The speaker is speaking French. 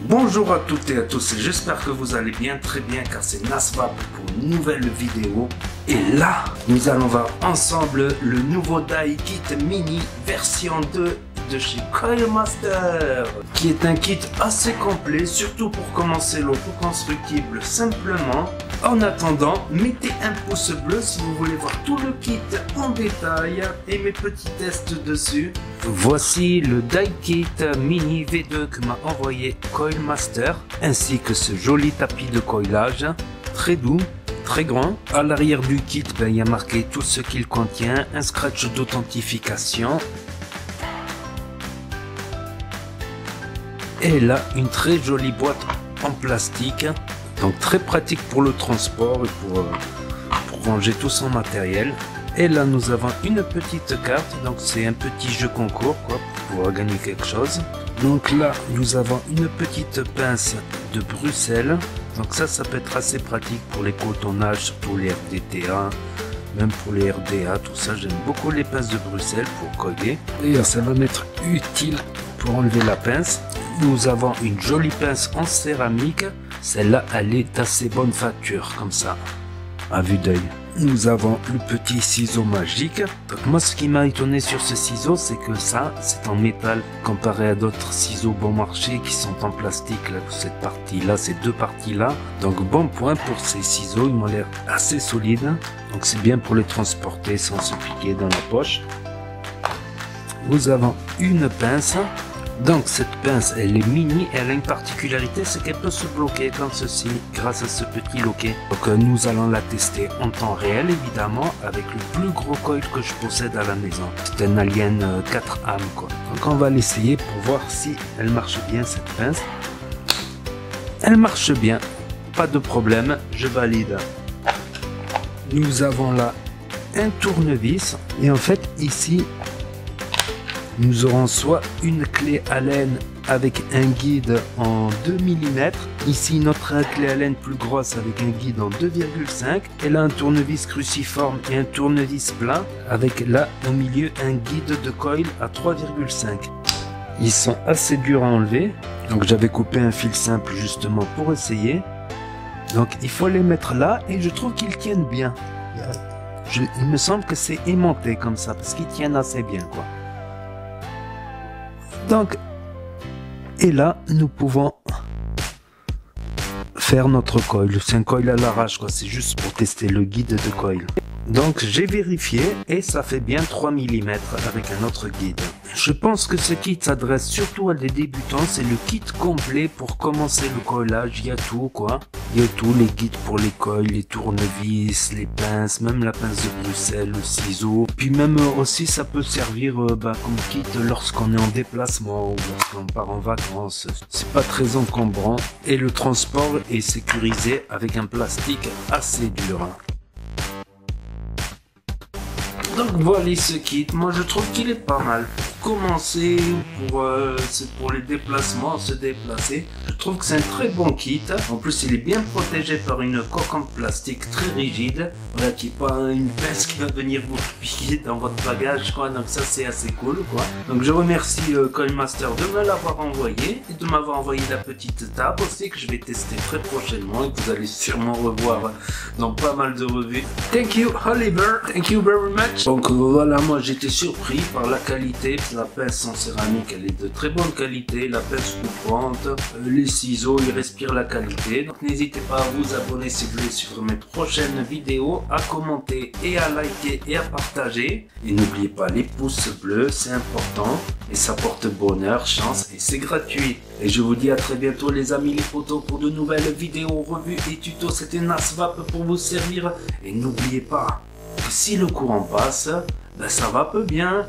Bonjour à toutes et à tous, et j'espère que vous allez bien, très bien, car c'est Nasvap pour une nouvelle vidéo. Et là, nous allons voir ensemble le nouveau Die Kit Mini version 2 de chez Coilmaster, qui est un kit assez complet, surtout pour commencer l'auto-constructible simplement. En attendant, mettez un pouce bleu si vous voulez voir tout le kit en détail et mes petits tests dessus. Voici le Die Kit Mini V2 que m'a envoyé Coilmaster, ainsi que ce joli tapis de coilage, très doux, très grand. À l'arrière du kit, il y a marqué tout ce qu'il contient, un scratch d'authentification. Et là, une très jolie boîte en plastique, donc très pratique pour le transport et pour ranger tout son matériel. Et là, nous avons une petite carte, donc c'est un petit jeu concours quoi, pour pouvoir gagner quelque chose. Donc là, nous avons une petite pince de Bruxelles, donc ça peut être assez pratique pour les cotonnages, surtout les RDTA, même pour les RDA, tout ça. J'aime beaucoup les pinces de Bruxelles pour coller. D'ailleurs, ça va m'être utile pour enlever la pince. Nous avons une jolie pince en céramique. Celle-là, elle est d'assez bonne facture, comme ça, à vue d'œil. Nous avons le petit ciseau magique. Donc moi, ce qui m'a étonné sur ce ciseau, c'est que ça, c'est en métal, comparé à d'autres ciseaux bon marché qui sont en plastique. Là, cette partie-là, ces deux parties-là. Donc bon point pour ces ciseaux, ils m'ont l'air assez solides. Donc c'est bien pour les transporter sans se piquer dans la poche. Nous avons une pince. Donc cette pince, elle est mini, elle a une particularité, c'est qu'elle peut se bloquer comme ceci grâce à ce petit loquet. Donc nous allons la tester en temps réel évidemment avec le plus gros coil que je possède à la maison. C'est un Alien 4 âmes quoi. Donc on va l'essayer pour voir si elle marche bien cette pince. Elle marche bien, pas de problème, je valide. Nous avons là un tournevis et en fait ici nous aurons soit une clé Allen avec un guide en 2 mm, ici notre clé Allen plus grosse avec un guide en 2,5, et là un tournevis cruciforme et un tournevis plat avec là au milieu un guide de coil à 3,5. Ils sont assez durs à enlever, donc j'avais coupé un fil simple justement pour essayer. Donc il faut les mettre là et je trouve qu'ils tiennent bien. Il me semble que c'est aimanté comme ça parce qu'ils tiennent assez bien quoi. Donc, et là, nous pouvons faire notre coil. C'est un coil à l'arrache, quoi. C'est juste pour tester le guide de coil. Donc, j'ai vérifié et ça fait bien 3 mm avec un autre guide. Je pense que ce kit s'adresse surtout à des débutants. C'est le kit complet pour commencer le coilage. Il y a tout, quoi. Il y a tout, les guides pour les coils, les tournevis, les pinces, même la pince de Bruxelles, le ciseau. Puis même aussi, ça peut servir comme kit lorsqu'on est en déplacement ou lorsqu'on part en vacances. C'est pas très encombrant et le transport est sécurisé avec un plastique assez dur. Donc voilà ce kit, moi je trouve qu'il est pas mal. Pour commencer, c'est pour les déplacements, se déplacer. Je trouve que c'est un très bon kit. En plus il est bien protégé par une coque en plastique très rigide. Voilà, qui n'est pas une pince qui va venir vous piquer dans votre bagage quoi. Donc ça c'est assez cool quoi. Donc je remercie Coilmaster de me l'avoir envoyé. Et de m'avoir envoyé la petite table aussi que je vais tester très prochainement. Et que vous allez sûrement revoir dans pas mal de revues. Thank you Oliver, thank you very much. Donc voilà, moi j'étais surpris par la qualité. La pince en céramique, elle est de très bonne qualité. La pince coupante, les ciseaux, ils respirent la qualité. Donc n'hésitez pas à vous abonner si vous voulez suivre mes prochaines vidéos, à commenter et à liker et à partager. Et n'oubliez pas les pouces bleus, c'est important. Et ça porte bonheur, chance et c'est gratuit. Et je vous dis à très bientôt les amis les potos pour de nouvelles vidéos, revues et tutos. C'était Nasvap pour vous servir. Et n'oubliez pas, si le courant passe, ça va peu bien.